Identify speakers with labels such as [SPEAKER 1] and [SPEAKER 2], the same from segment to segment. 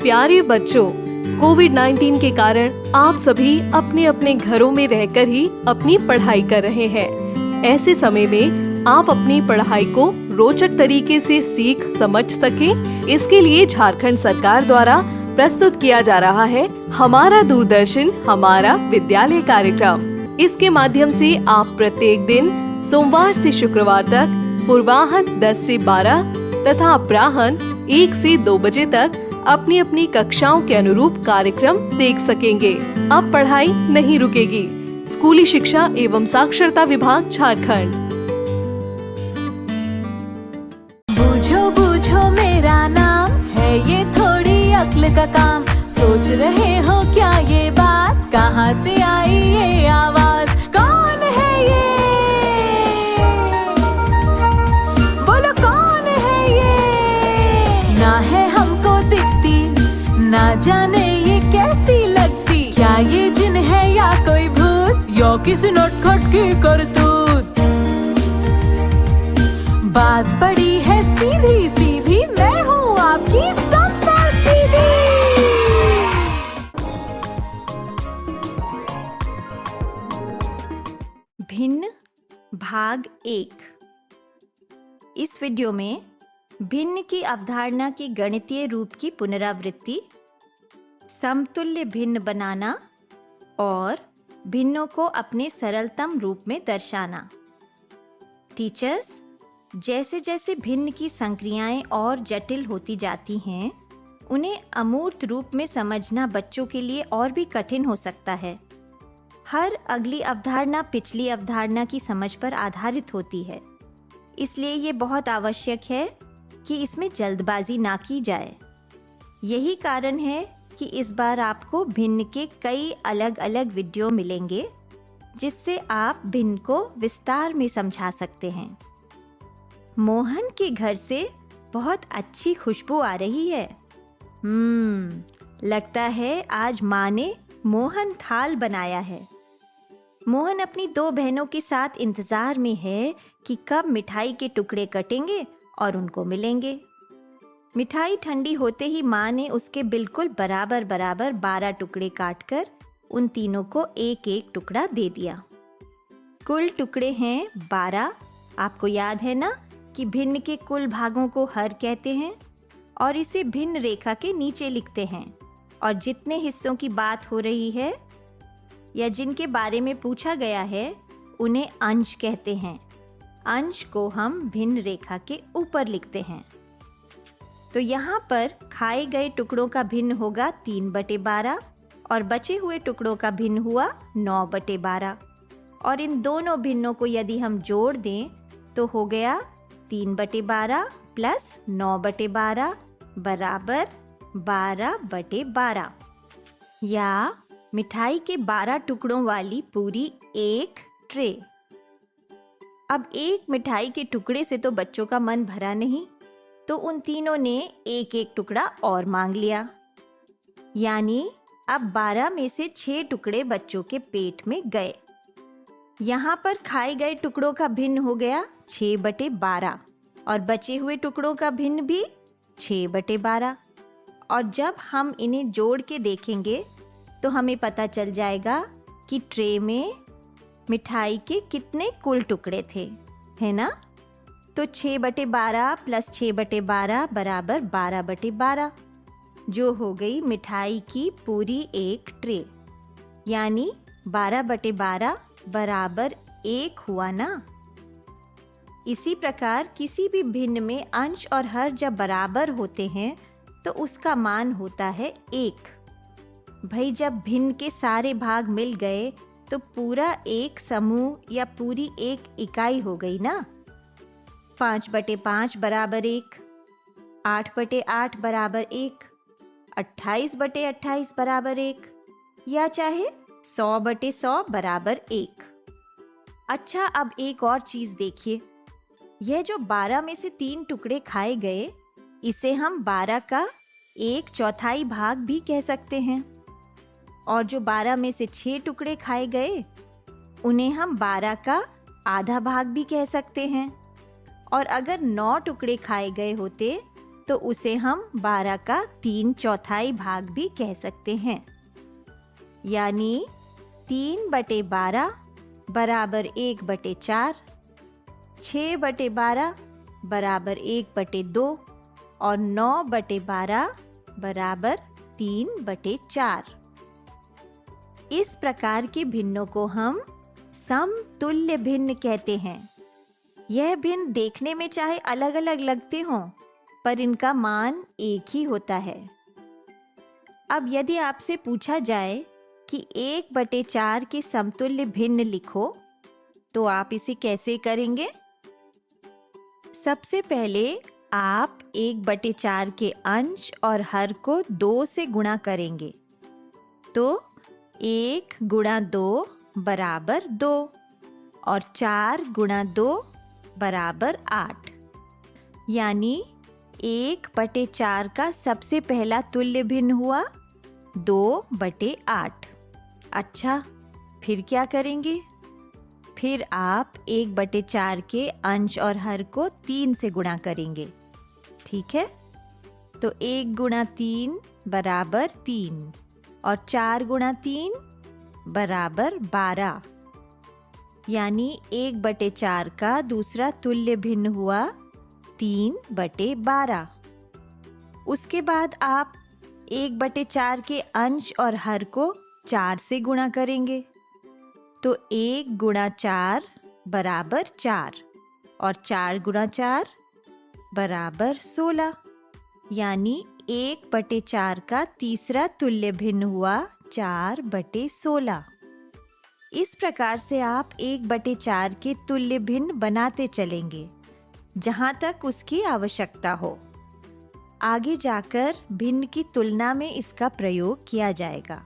[SPEAKER 1] प्यारे बच्चों, कोविड-19 के कारण आप सभी अपने अपने घरों में रहकर ही अपनी पढ़ाई कर रहे हैं। ऐसे समय में आप अपनी पढ़ाई को रोचक तरीके से सीख समझ सकें, इसके लिए झारखंड सरकार द्वारा प्रस्तुत किया जा रहा है हमारा दूरदर्शन हमारा विद्यालय कार्यक्रम। इसके माध्यम से आप प्रत्येक दिन सोमवार से शुक्रवार तक पूर्वाह्न 10 से 12 तथा अपराह्न 1 से 2 बजे तक अपनी अपनी कक्षाओं के अनुरूप कार्यक्रम देख सकेंगे। अब पढ़ाई नहीं रुकेगी। स्कूली शिक्षा एवं साक्षरता विभाग झारखंड।
[SPEAKER 2] बूझो बूझो मेरा नाम है ये थोड़ी अक्ल का काम। सोच रहे हो क्या ये बात, कहाँ से आई ये आवाज, कौन है ये, बोलो कौन है ये। ना है हमको दिखती, ना जाने ये कैसी लगती, क्या ये जिन है या कोई भूत, या किसी नटखट की करतूत। बात बड़ी है सीधी सीधी, मैं हूँ आपकी संपर्क दीदी। भिन्न भाग 1। इस वीडियो में भिन्न की अवधारणा की गणितीय रूप की पुनरावृत्ति, समतुल्य भिन्न बनाना और भिन्नों को अपने सरलतम रूप में दर्शाना। टीचर्स, जैसे जैसे भिन्न की संक्रियाएं और जटिल होती जाती हैं, उन्हें अमूर्त रूप में समझना बच्चों के लिए और भी कठिन हो सकता है। हर अगली अवधारणा पिछली अवधारणा की समझ पर आधारित होती है, इसलिए ये बहुत आवश्यक है कि इसमें जल्दबाजी ना की जाए। यही कारण है कि इस बार आपको भिन्न के कई अलग अलग वीडियो मिलेंगे, जिससे आप भिन्न को विस्तार में समझा सकते हैं। मोहन के घर से बहुत अच्छी खुशबू आ रही है। लगता है आज माँ ने मोहन थाल बनाया है। मोहन अपनी 2 बहनों के साथ इंतजार में है कि कब मिठाई के टुकड़े कटेंगे और उनको मिलेंगे। मिठाई ठंडी होते ही माँ ने उसके बिल्कुल बराबर बराबर 12 टुकड़े काटकर उन तीनों को एक एक टुकड़ा दे दिया। कुल टुकड़े हैं 12। आपको याद है ना कि भिन्न के कुल भागों को हर कहते हैं और इसे भिन्न रेखा के नीचे लिखते हैं, और जितने हिस्सों की बात हो रही है या जिनके बारे में पूछा गया है उन्हें अंश कहते हैं। अंश को हम भिन्न रेखा के ऊपर लिखते हैं। तो यहाँ पर खाए गए टुकड़ों का भिन्न होगा 3/12 और बचे हुए टुकड़ों का भिन्न हुआ 9/12, और इन दोनों भिन्नों को यदि हम जोड़ दें तो हो गया 3/12 प्लस 9/12 बराबर 12/12, या मिठाई के 12 टुकड़ों वाली पूरी एक ट्रे। अब एक मिठाई के टुकड़े से तो बच्चों का मन भरा नहीं, तो उन तीनों ने एक एक टुकड़ा और मांग लिया, यानी अब 12 में से 6 टुकड़े बच्चों के पेट में गए। यहाँ पर खाए गए टुकड़ों का भिन्न हो गया 6/12 और बचे हुए टुकड़ों का भिन्न भी 6/12, और जब हम इन्हें जोड़ के देखेंगे तो हमें पता चल जाएगा कि ट्रे में मिठाई के कितने कुल टुकड़े थे, है ना। तो 6/12 प्लस 6/12 बराबर 12/12, जो हो गई मिठाई की पूरी एक ट्रे, यानी 12/12 बराबर 1 हुआ ना। इसी प्रकार किसी भी भिन्न में अंश और हर जब बराबर होते हैं तो उसका मान होता है 1। भाई, जब भिन्न के सारे भाग मिल गए तो पूरा एक समूह या पूरी एक इकाई हो गई ना। 5/5 बराबर 1, 8/8 बराबर 1, 28/28 बराबर 1, या चाहे 100/100 बराबर 1। अच्छा, अब एक और चीज देखिए। यह जो 12 में से 3 टुकड़े खाए गए, इसे हम 12 का 1/4 भाग भी कह सकते हैं, और जो 12 में से 6 टुकड़े खाए गए उन्हें हम 12 का आधा भाग भी कह सकते हैं, और अगर 9 टुकड़े खाए गए होते तो उसे हम 12 का 3/4 भाग भी कह सकते हैं। यानी 3/12 बराबर 1/4, 6/12 बराबर 1/2 और 9/12 बराबर 3/4। इस प्रकार के भिन्नों को हम समतुल्य भिन्न कहते हैं। यह भिन्न देखने में चाहे अलग अलग लगते हों, पर इनका मान एक ही होता है। अब यदि आपसे पूछा जाए कि 1/4 के समतुल्य भिन्न लिखो, तो आप इसे कैसे करेंगे? सबसे पहले आप 1/4 के अंश और हर को 2 से गुणा करेंगे। तो 1 गुणा 2 बराबर 2 और 4 गुणा 2 बराबर 8। यानी 1/4 का सबसे पहला तुल्य भिन्न हुआ 2/8। अच्छा, फिर क्या करेंगे? फिर आप 1/4 के अंश और हर को 3 से गुणा करेंगे। ठीक है? तो 1 गुणा 3 बराबर 3 और 4 गुणा 3 बराबर 12। यानी 1/4 का दूसरा तुल्य भिन्न हुआ 3/12। उसके बाद आप 1/4 के अंश और हर को 4 से गुणा करेंगे। तो 1 गुणा 4 बराबर 4 और 4 गुणा 4 बराबर 16। यानी 1/4 का तीसरा तुल्य भिन्न हुआ 4/16। इस प्रकार से आप 1/4 के तुल्य भिन्न बनाते चलेंगे जहाँ तक उसकी आवश्यकता हो। आगे जाकर भिन्न की तुलना में इसका प्रयोग किया जाएगा।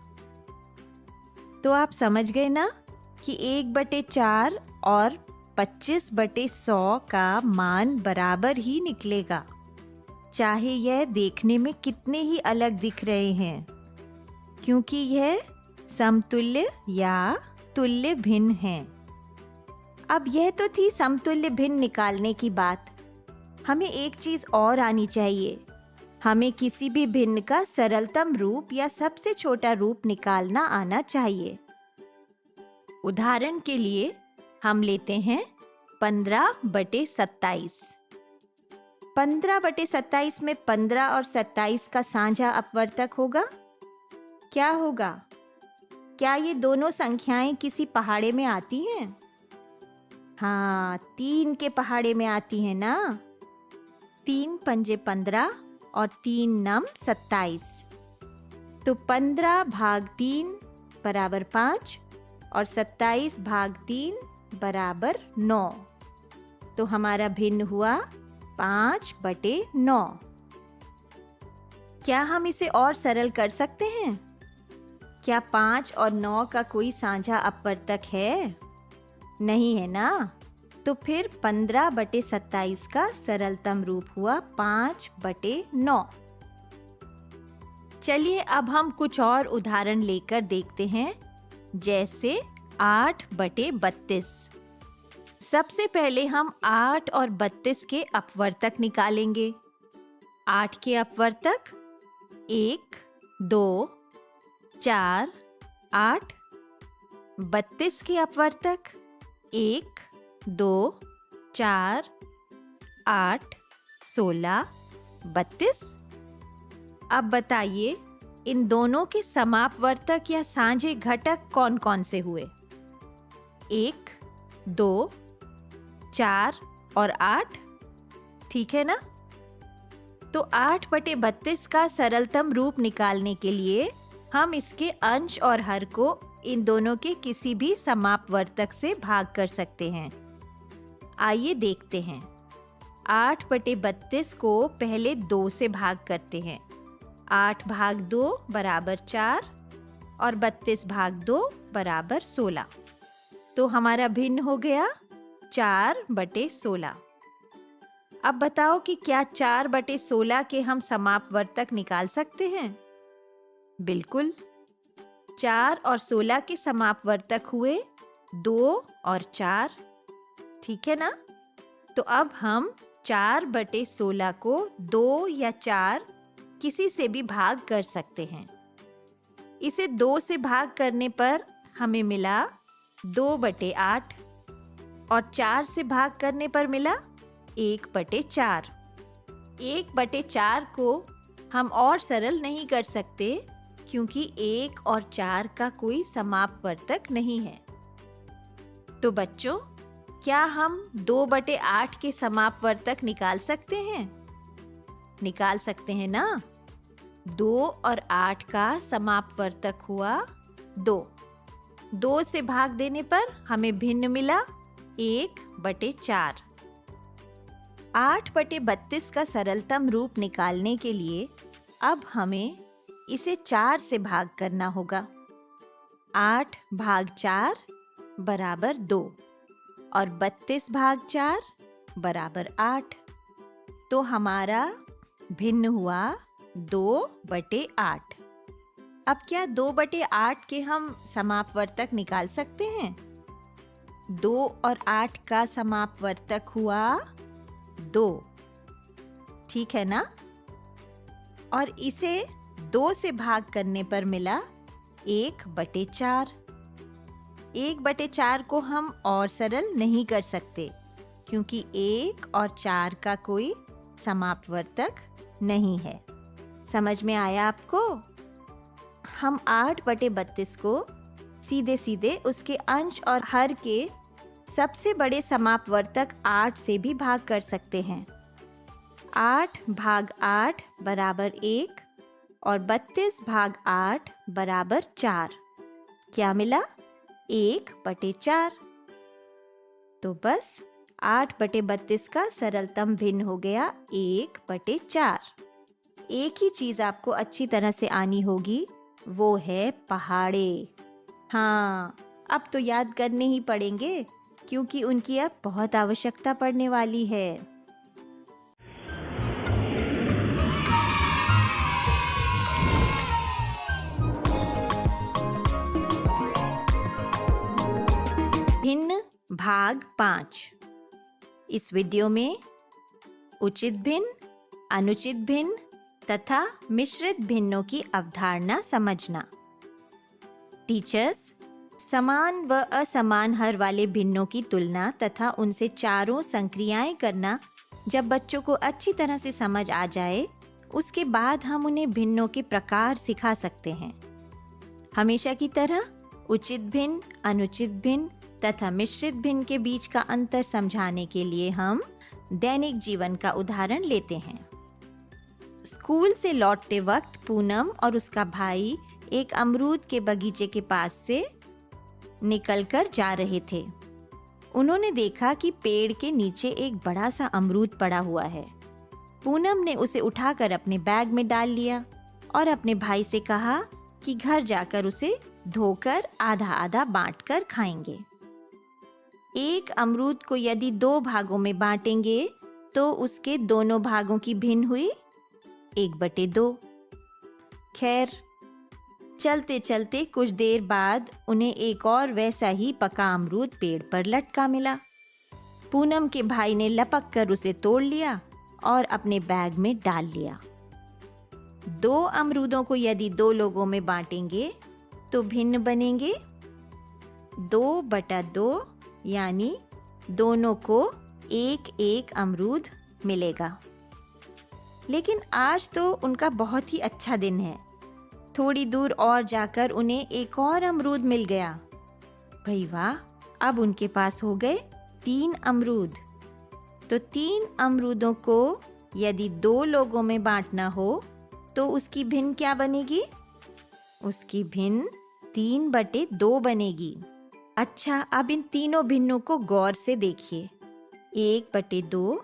[SPEAKER 2] तो आप समझ गए ना कि 1/4 और 25/100 का मान बराबर ही निकलेगा, चाहे यह देखने में कितने ही अलग दिख रहे हैं, क्योंकि यह समतुल्य या तुल्य भिन्न हैं। अब यह तो थी समतुल्य भिन्न निकालने की बात। हमें एक चीज और आनी चाहिए। हमें किसी भी भिन्न का सरलतम रूप या सबसे छोटा रूप निकालना आना चाहिए। उदाहरण के लिए हम लेते हैं 15/27। 15/27 में 15 और 27 का साझा अपवर्तक होगा। क्या होगा? क्या ये दोनों संख्याएं किसी पहाड़े में आती हैं? हाँ, 3 के पहाड़े में आती हैं ना। 3 पंजे 15 और 3 नम 27। तो 15 भाग 3 बराबर 5 और 27 भाग 3 बराबर 9। तो हमारा भिन्न हुआ 5/9। क्या हम इसे और सरल कर सकते हैं? क्या 5 और 9 का कोई साझा अपवर्तक है? नहीं है ना। तो फिर 15/27 का सरलतम रूप हुआ 5/9। चलिए अब हम कुछ और उदाहरण लेकर देखते हैं, जैसे 8/32। सबसे पहले हम 8 और 32 के अपवर्तक निकालेंगे। 8 के अपवर्तक 1, 2, 4, 8। 32 के अपवर्तक 1, 2, 4, 8, 16, 32। अब बताइए इन दोनों के समापवर्तक या साझे घटक कौन कौन से हुए? 1, 2, 4 और 8। ठीक है ना। तो 8/32 का सरलतम रूप निकालने के लिए हम इसके अंश और हर को इन दोनों के किसी भी समापवर्तक से भाग कर सकते हैं। आइए देखते हैं। 8/32 को पहले 2 से भाग करते हैं। 8 भाग 2 बराबर 4 और 32 भाग 2 बराबर 16। तो हमारा भिन्न हो गया 4/16। अब बताओ कि क्या 4/16 के हम समापवर्तक निकाल सकते हैं? बिल्कुल। 4 और 16 के समापवर्तक हुए 2 और 4। ठीक है ना। तो अब हम 4/16 को 2 या 4 किसी से भी भाग कर सकते हैं। इसे 2 से भाग करने पर हमें मिला 2/8 और 4 से भाग करने पर मिला 1/4। 1/4 को हम और सरल नहीं कर सकते क्योंकि 1 और 4 का कोई समापवर्तक नहीं है। तो बच्चों, क्या हम 2/8 के समापवर्तक निकाल सकते हैं? निकाल सकते हैं ना? 2 और 8 का समापवर्तक हुआ 2। 2 से भाग देने पर हमें भिन्न मिला 1/4। 8/32 का सरलतम रूप निकालने के लिए अब हमें इसे 4 से भाग करना होगा। 8 भाग 4 बराबर 2 और 32 भाग 4 बराबर 8। तो हमारा भिन्न हुआ 2/8। अब क्या 2/8 के हम समापवर्तक निकाल सकते हैं? 2 और 8 का समापवर्तक हुआ 2। ठीक है ना? और इसे 2 से भाग करने पर मिला 1/4। 1/4 को हम और सरल नहीं कर सकते क्योंकि 1 और 4 का कोई समापवर्तक नहीं है। समझ में आया आपको? हम 8/32 को सीधे सीधे उसके अंश और हर के सबसे बड़े समापवर्तक 8 से भी भाग कर सकते हैं। 8 भाग 8 बराबर 1 और 32 भाग 8 बराबर 4। क्या मिला? 1/4। तो बस 8/32 का सरलतम भिन्न हो गया 1/4। एक ही चीज आपको अच्छी तरह से आनी होगी, वो है पहाड़े। हाँ, अब तो याद करने ही पड़ेंगे क्योंकि उनकी अब बहुत आवश्यकता पड़ने वाली है। भिन्न भाग 5। इस वीडियो में उचित भिन्न, अनुचित भिन्न तथा मिश्रित भिन्नों की अवधारणा समझना। टीचर्स, समान व असमान हर वाले भिन्नों की तुलना तथा उनसे चारों संक्रियाएं करना जब बच्चों को अच्छी तरह से समझ आ जाए, उसके बाद हम उन्हें भिन्नों के प्रकार सिखा सकते हैं। हमेशा की तरह उचित भिन्न, अनुचित भिन्न तथा मिश्रित भिन्न के बीच का अंतर समझाने के लिए हम दैनिक जीवन का उदाहरण लेते हैं। स्कूल से लौटते वक्त पूनम और उसका भाई एक अमरूद के बगीचे के पास से निकलकर जा रहे थे। उन्होंने देखा कि पेड़ के नीचे एक बड़ा सा अमरूद पड़ा हुआ है। पूनम ने उसे उठाकर अपने बैग में डाल लिया और अपने भाई से कहा कि घर जाकर उसे धोकर आधा आधा बांटकर खाएंगे। एक अमरूद को यदि 2 भागों में बांटेंगे तो उसके दोनों भागों की भिन्न हुई 1/2। खैर, चलते चलते कुछ देर बाद उन्हें एक और वैसा ही पका अमरूद पेड़ पर लटका मिला। पूनम के भाई ने लपक कर उसे तोड़ लिया और अपने बैग में डाल लिया। 2 अमरूदों को यदि 2 लोगों में बांटेंगे तो भिन्न बनेंगे 2/2, यानी दोनों को 1-1 अमरूद मिलेगा। लेकिन आज तो उनका बहुत ही अच्छा दिन है। थोड़ी दूर और जाकर उन्हें एक और अमरूद मिल गया। भाई वाह, अब उनके पास हो गए 3 अमरूद। तो 3 अमरूदों को यदि 2 लोगों में बांटना हो तो उसकी भिन्न क्या बनेगी? उसकी भिन्न 3/2 बनेगी। अच्छा, अब इन तीनों भिन्नों को गौर से देखिए। 1/2,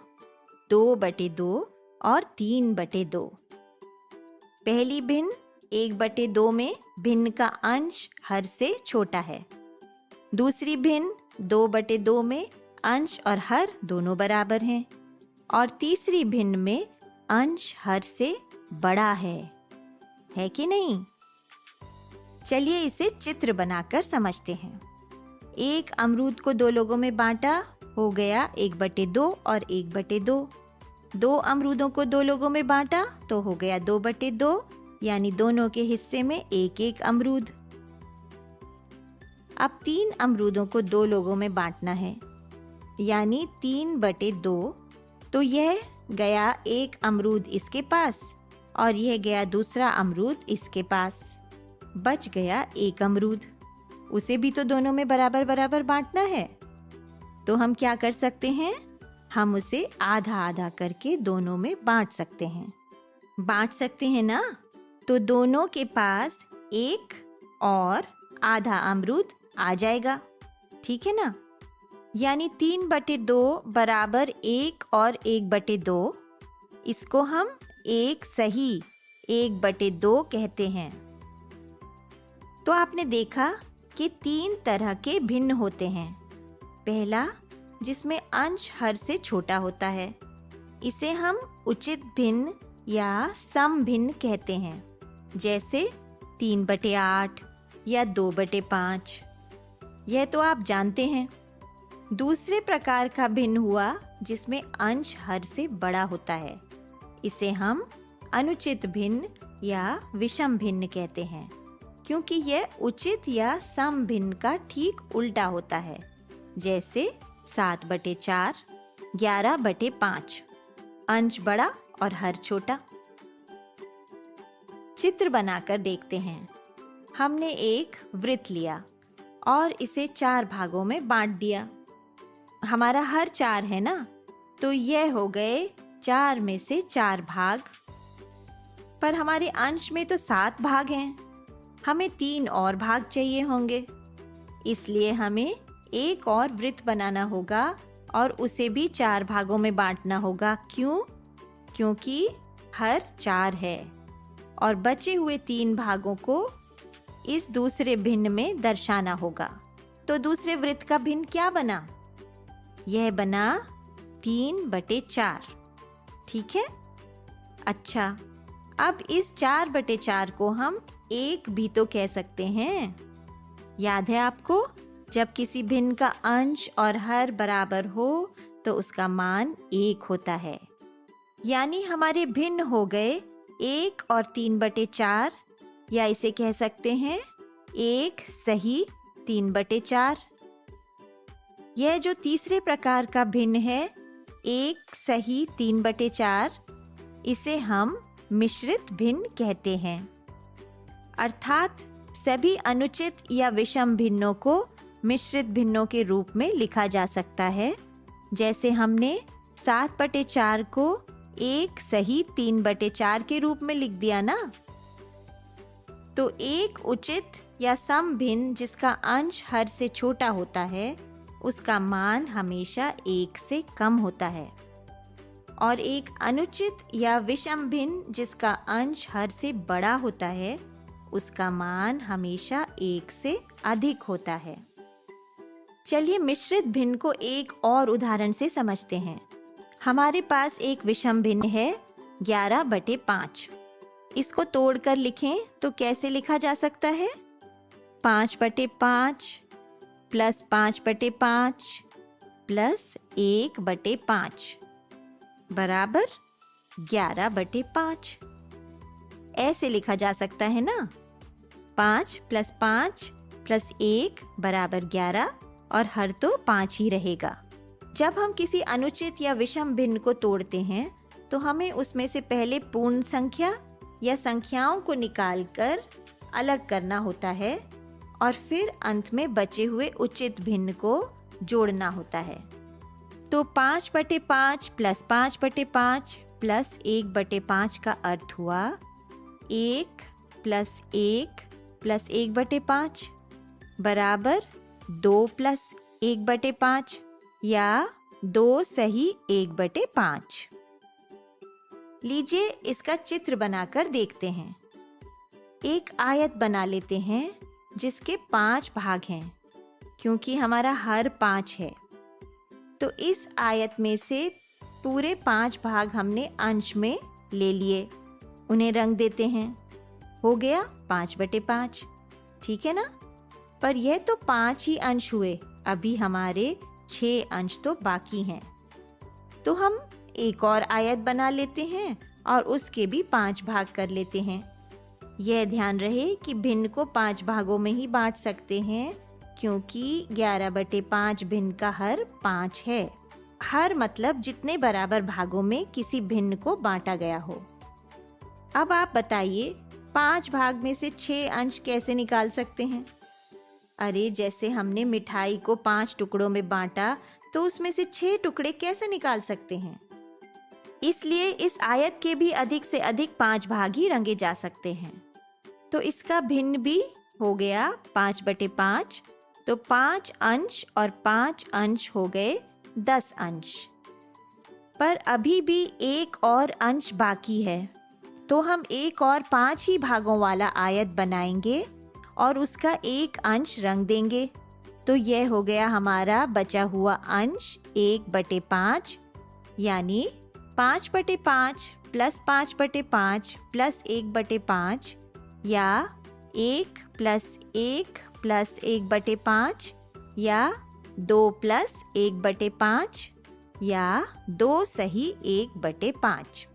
[SPEAKER 2] 2/2 और 3/2। पहली भिन्न 1/2 में भिन्न का अंश हर से छोटा है। दूसरी भिन्न 2/2 में अंश और हर दोनों बराबर हैं। और तीसरी भिन्न में अंश हर से बड़ा है कि नहीं? चलिए इसे चित्र बनाकर समझते हैं। एक अमरूद को 2 लोगों में बांटा, हो गया 1/2 और 1/2। 2 अमरूदों को 2 लोगों में बांटा तो हो गया 2/2, यानी दोनों के हिस्से में 1-1 अमरूद। अब 3 अमरूदों को 2 लोगों में बांटना है, यानी 3/2, तो यह गया 1 अमरूद इसके पास और यह गया दूसरा अमरूद इसके पास। बच गया 1 अमरूद, उसे भी तो दोनों में बराबर बराबर बांटना है। तो हम क्या कर सकते हैं, हम उसे आधा आधा करके दोनों में बांट सकते हैं। बांट सकते हैं ना, तो दोनों के पास 1 और आधा अमरूद आ जाएगा, ठीक है ना। यानी 3/2 बराबर 1 और 1/2, इसको हम एक सही 1/2 कहते हैं। तो आपने देखा कि 3 तरह के भिन्न होते हैं। पहला, जिसमें अंश हर से छोटा होता है, इसे हम उचित भिन्न या सम भिन्न कहते हैं, जैसे 3/8 या 2/5। यह तो आप जानते हैं। दूसरे प्रकार का भिन्न हुआ जिसमें अंश हर से बड़ा होता है, इसे हम अनुचित भिन्न या विषम भिन्न कहते हैं, क्योंकि यह उचित या सम भिन्न का ठीक उल्टा होता है, जैसे 7/4, 11/5, अंश बड़ा और हर छोटा। चित्र बनाकर देखते हैं। हमने एक वृत्त लिया और इसे 4 भागों में बांट दिया। हमारा हर 4 है ना, तो यह हो गए 4 में से 4 भाग। पर हमारे अंश में तो 7 भाग हैं, हमें 3 और भाग चाहिए होंगे, इसलिए हमें एक और वृत्त बनाना होगा और उसे भी 4 भागों में बांटना होगा। क्यों? क्योंकि हर 4 है और बचे हुए 3 भागों को इस दूसरे भिन्न में दर्शाना होगा। तो दूसरे वृत्त का भिन्न क्या बना? यह बना 3/4, ठीक है। अच्छा, अब इस 4/4 को हम 1 भी तो कह सकते हैं। याद है आपको, जब किसी भिन्न का अंश और हर बराबर हो तो उसका मान 1 होता है। यानी हमारे भिन्न हो गए 1 और 3/4, या इसे कह सकते हैं 1 सही 3/4। यह जो तीसरे प्रकार का भिन्न है 1 सही 3/4, इसे हम मिश्रित भिन्न कहते हैं। अर्थात सभी अनुचित या विषम भिन्नों को मिश्रित भिन्नों के रूप में लिखा जा सकता है। जैसे हमने 7/4 को 1 सही 3/4 के रूप में लिख दिया ना। तो एक उचित या सम भिन्न जिसका अंश हर से छोटा होता है, उसका मान हमेशा 1 से कम होता है, और एक अनुचित या विषम भिन्न जिसका अंश हर से बड़ा होता है, उसका मान हमेशा 1 से अधिक होता है। चलिए मिश्रित भिन्न को एक और उदाहरण से समझते हैं। हमारे पास एक विषम भिन्न है 11/5। इसको तोड़कर लिखें तो कैसे लिखा जा सकता है? 5/5 प्लस 5/5 प्लस 1/5 बराबर 11/5। ऐसे लिखा जा सकता है ना। 5 + 5 + 1 बराबर 11, और हर तो 5 ही रहेगा। जब हम किसी अनुचित या विषम भिन्न को तोड़ते हैं तो हमें उसमें से पहले पूर्ण संख्या या संख्याओं को निकालकर अलग करना होता है, और फिर अंत में बचे हुए उचित भिन्न को जोड़ना होता है। तो 5/5 + 5/5 + 1/5 का अर्थ हुआ 1 + 1 + 1/5 बराबर 2 + 1/5, या 2 सही 1/5। लीजिए इसका चित्र बनाकर देखते हैं। एक आयत बना लेते हैं जिसके 5 भाग हैं, क्योंकि हमारा हर 5 है। तो इस आयत में से पूरे 5 भाग हमने अंश में ले लिए। उन्हें रंग देते हैं। हो गया 5/5, ठीक है ना। पर यह तो 5 ही अंश हुए, अभी हमारे 6 अंश तो बाकी हैं। तो हम एक और आयत बना लेते हैं और उसके भी 5 भाग कर लेते हैं। यह ध्यान रहे कि भिन्न को 5 भागों में ही बांट सकते हैं, क्योंकि 11/5 भिन्न का हर 5 है। हर मतलब जितने बराबर भागों में किसी भिन्न को बांटा गया हो। अब आप बताइए 5 भाग में से 6 अंश कैसे निकाल सकते हैं? अरे जैसे हमने मिठाई को 5 टुकड़ों में बांटा, तो उसमें से 6 टुकड़े कैसे निकाल सकते हैं? इसलिए इस आयत के भी अधिक से अधिक 5 भाग ही रंगे जा सकते हैं। तो इसका भिन्न भी हो गया 5/5। तो 5 अंश और 5 अंश हो गए 10 अंश। पर अभी भी एक और अंश बाकी है, तो हम एक और 5 ही भागों वाला आयत बनाएंगे और उसका एक अंश रंग देंगे। तो यह हो गया हमारा बचा हुआ अंश 1/5, यानी 5/5 प्लस 5/5 प्लस 1/5, या 1 प्लस 1 प्लस 1/5, या 2 प्लस 1/5, या 2 सही 1/5।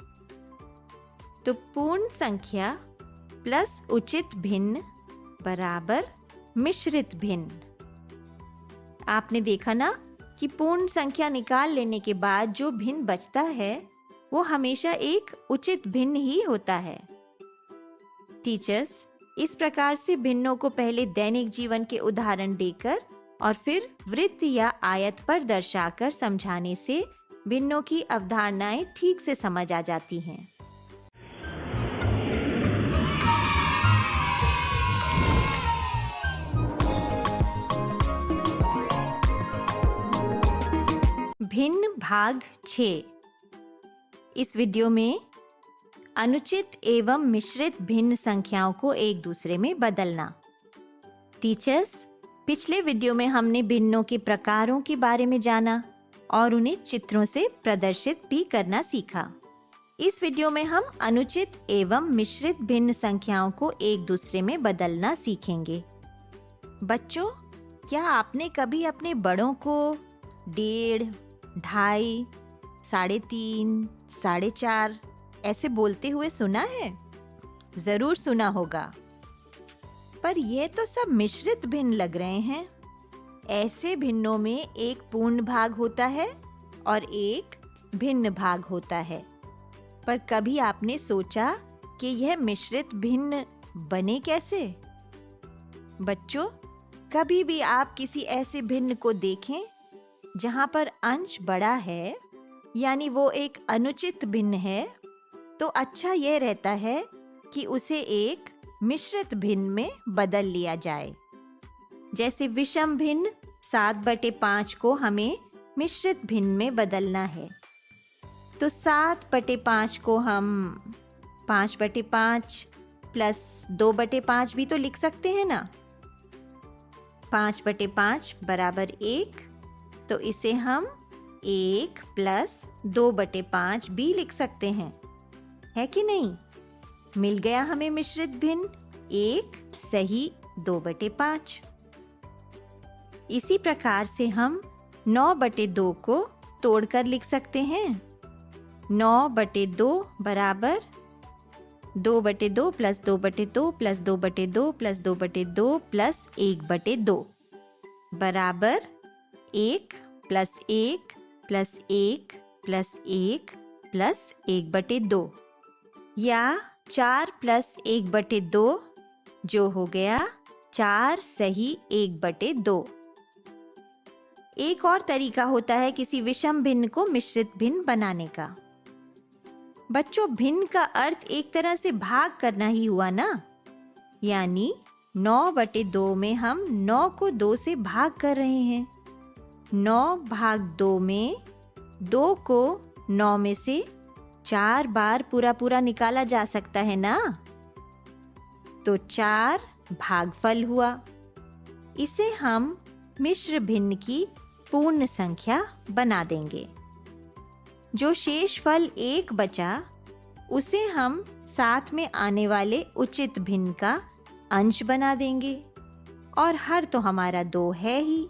[SPEAKER 2] तो पूर्ण संख्या प्लस उचित भिन्न बराबर मिश्रित भिन्न। आपने देखा ना कि पूर्ण संख्या निकाल लेने के बाद जो भिन्न बचता है वो हमेशा एक उचित भिन्न ही होता है। टीचर्स इस प्रकार से भिन्नों को पहले दैनिक जीवन के उदाहरण देकर और फिर वृत्त या आयत पर दर्शाकर समझाने से भिन्नों की अवधारणाएं ठीक से समझ आ जाती हैं। भिन्न भाग 6। इस वीडियो में अनुचित एवं मिश्रित भिन्न संख्याओं को एक दूसरे में बदलना। टीचर्स पिछले वीडियो में हमने भिन्नों के प्रकारों के बारे में जाना और उन्हें चित्रों से प्रदर्शित भी करना सीखा। इस वीडियो में हम अनुचित एवं मिश्रित भिन्न संख्याओं को एक दूसरे में बदलना सीखेंगे। बच्चों, क्या आपने कभी अपने बड़ों को 1.5, 2.5, 3.5, 4.5 ऐसे बोलते हुए सुना है? जरूर सुना होगा। पर यह तो सब मिश्रित भिन्न लग रहे हैं। ऐसे भिन्नों में एक पूर्ण भाग होता है और एक भिन्न भाग होता है। पर कभी आपने सोचा कि यह मिश्रित भिन्न बने कैसे? बच्चों, कभी भी आप किसी ऐसे भिन्न को देखें जहां पर अंश बड़ा है, यानी वो एक अनुचित भिन्न है, तो अच्छा यह रहता है कि उसे एक मिश्रित भिन्न में बदल लिया जाए। जैसे विषम भिन्न 7/5 को हमें मिश्रित भिन्न में बदलना है, तो 7/5 को हम 5/5 प्लस 2/5 भी तो लिख सकते हैं ना। 5/5 बराबर 1, तो इसे हम 1 प्लस 2/5 भी लिख सकते हैं, है कि नहीं? मिल गया हमें मिश्रित भिन्न 1 सही 2/5। इसी प्रकार से हम 9/2 को तोड़कर लिख सकते हैं। 9/2 बराबर 2/2 प्लस 2/2 प्लस 2/2 प्लस 2/2 प्लस 1/2 बराबर 1 प्लस 1 प्लस 1 प्लस 1 प्लस 1/2, या 4 प्लस 1/2 जो हो गया 4 सही 1/2। एक और तरीका होता है किसी विषम भिन्न को मिश्रित भिन्न बनाने का। बच्चों, भिन्न का अर्थ एक तरह से भाग करना ही हुआ ना। यानी 9/2 में हम 9 को 2 से भाग कर रहे हैं। 9 भाग 2 में 2 को 9 में से 4 बार पूरा निकाला जा सकता है ना, तो 4 भागफल हुआ। इसे हम मिश्र भिन्न की पूर्ण संख्या बना देंगे। जो शेष फल 1 बचा, उसे हम साथ में आने वाले उचित भिन्न का अंश बना देंगे। और हर तो हमारा 2 है ही,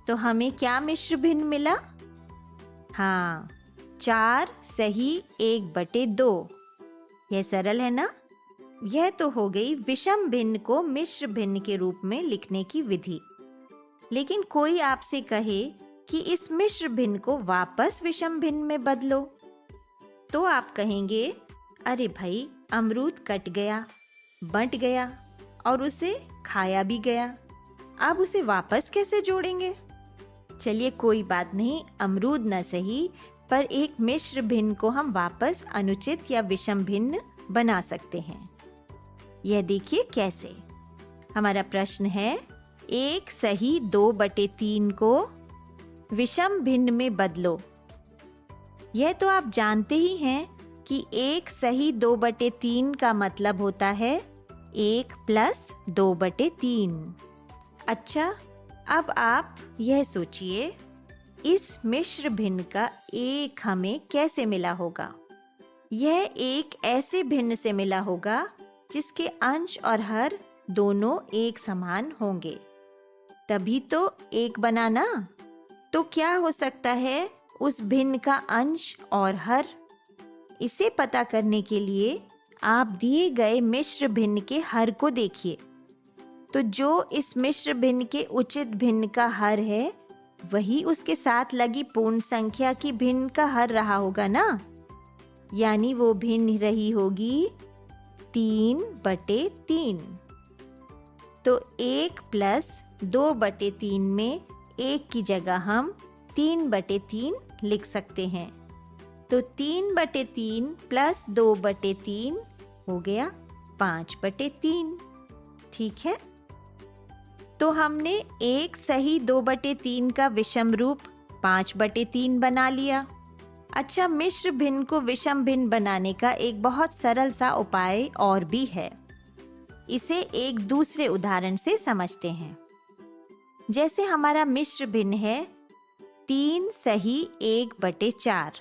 [SPEAKER 2] तो हमें क्या मिश्र भिन्न मिला? हाँ, 4 सही 1/2। यह सरल है ना? यह तो हो गई विषम भिन्न को मिश्र भिन्न के रूप में लिखने की विधि। लेकिन कोई आपसे कहे कि इस मिश्र भिन्न को वापस विषम भिन्न में बदलो, तो आप कहेंगे, अरे भाई, अमरूद कट गया, बंट गया और उसे खाया भी गया, अब उसे वापस कैसे जोड़ेंगे? चलिए कोई बात नहीं, अमरूद न सही पर एक मिश्र भिन्न को हम वापस अनुचित या विषम भिन्न बना सकते हैं। यह देखिए कैसे। हमारा प्रश्न है, 1 सही 2/3 को विषम भिन्न में बदलो। यह तो आप जानते ही हैं कि 1 सही 2/3 का मतलब होता है 1 + 2/3। अच्छा, अब आप यह सोचिए, इस मिश्र भिन्न का 1 हमें कैसे मिला होगा? यह एक ऐसे भिन्न से मिला होगा जिसके अंश और हर दोनों एक समान होंगे, तभी तो 1 बना ना। तो क्या हो सकता है उस भिन्न का अंश और हर? इसे पता करने के लिए आप दिए गए मिश्र भिन्न के हर को देखिए। तो जो इस मिश्र भिन्न के उचित भिन्न का हर है, वही उसके साथ लगी पूर्ण संख्या की भिन्न का हर रहा होगा ना। यानी वो भिन्न रही होगी 3/3। तो 1 + 2/3 में 1 की जगह हम 3/3 लिख सकते हैं। तो 3/3 + 2/3 हो गया 5/3। ठीक है, तो हमने 1 सही 2/3 का विषम रूप 5/3 बना लिया। अच्छा, मिश्र भिन्न को विषम भिन्न बनाने का एक बहुत सरल सा उपाय और भी है। इसे एक दूसरे उदाहरण से समझते हैं। जैसे हमारा मिश्र भिन्न है 3 सही 1/4,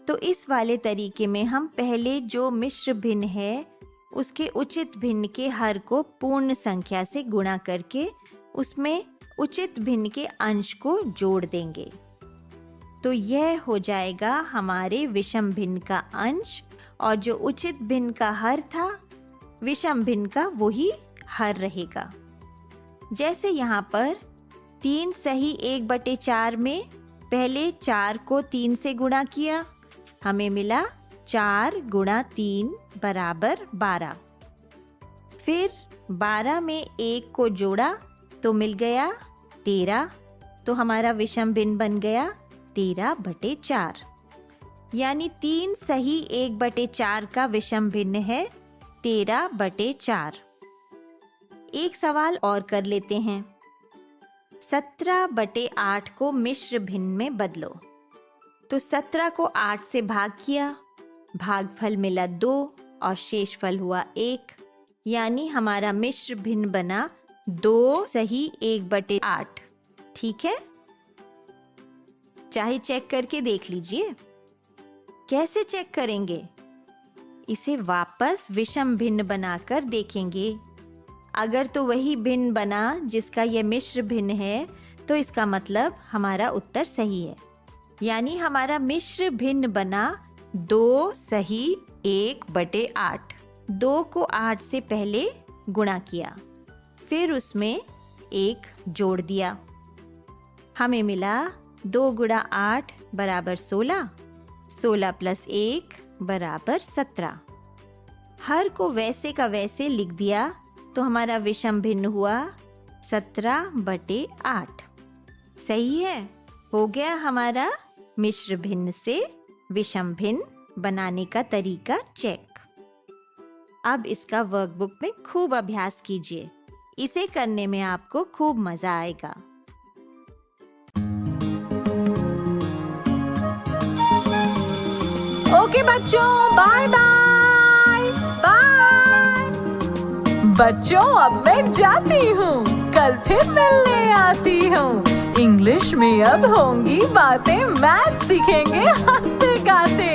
[SPEAKER 2] तो इस वाले तरीके में हम पहले जो मिश्र भिन्न है उसके उचित भिन्न के हर को पूर्ण संख्या से गुणा करके उसमें उचित भिन्न के अंश को जोड़ देंगे। तो यह हो जाएगा हमारे विषम भिन्न का अंश, और जो उचित भिन्न का हर था विषम भिन्न का वही हर रहेगा। जैसे यहाँ पर 3 सही 1/4 में पहले 4 को 3 से गुणा किया, हमें मिला 4 × 3 = 12। फिर 12 में 1 को जोड़ा तो मिल गया 13, तो हमारा विषम भिन्न बन गया 13/4। यानी 3 सही 1/4 का विषम भिन्न है 13/4। एक सवाल और कर लेते हैं। 17/8 को मिश्र भिन्न में बदलो। तो 17 को 8 से भाग किया, भागफल मिला 2 और शेषफल हुआ 1, यानी हमारा मिश्र भिन्न बना 2 सही 1/8। ठीक है, चाहे चेक करके देख लीजिए। कैसे चेक करेंगे? इसे वापस विषम भिन्न बनाकर देखेंगे। अगर तो वही भिन्न बना जिसका यह मिश्र भिन्न है, तो इसका मतलब हमारा उत्तर सही है। यानी हमारा मिश्र भिन्न बना 2 सही 1/8। 2 को 8 से पहले गुणा किया, फिर उसमें 1 जोड़ दिया, हमें मिला 2 × 8 = 16, 16 + 1 = 17। हर को वैसे का वैसे लिख दिया तो हमारा विषम भिन्न हुआ 17/8। सही है, हो गया हमारा मिश्र भिन्न से विषम भिन्न बनाने का तरीका चेक। अब इसका वर्कबुक में खूब अभ्यास कीजिए, इसे करने में आपको खूब मजा आएगा।
[SPEAKER 1] ओके बच्चों, बाय बाय बाय। बच्चों, अब मैं जाती हूँ, कल फिर मिलने आती हूँ। इंग्लिश में अब होंगी बातें, मैथ सीखेंगे हंसते गाते।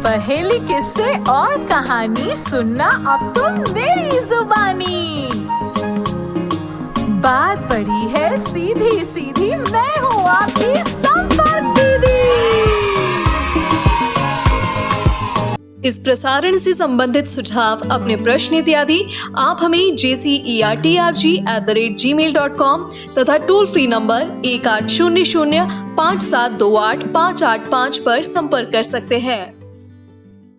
[SPEAKER 1] पहेली, किस्से और कहानी सुनना अब तुम मेरी जुबानी। बात बड़ी है सीधी सीधी, मैं हूँ आपकी संपर्क दीदी। इस प्रसारण से संबंधित सुझाव, अपने प्रश्न इत्यादि आप हमें jcertrg@gmail.com तथा टोल फ्री नंबर 1800 5728 585 पर संपर्क कर सकते हैं।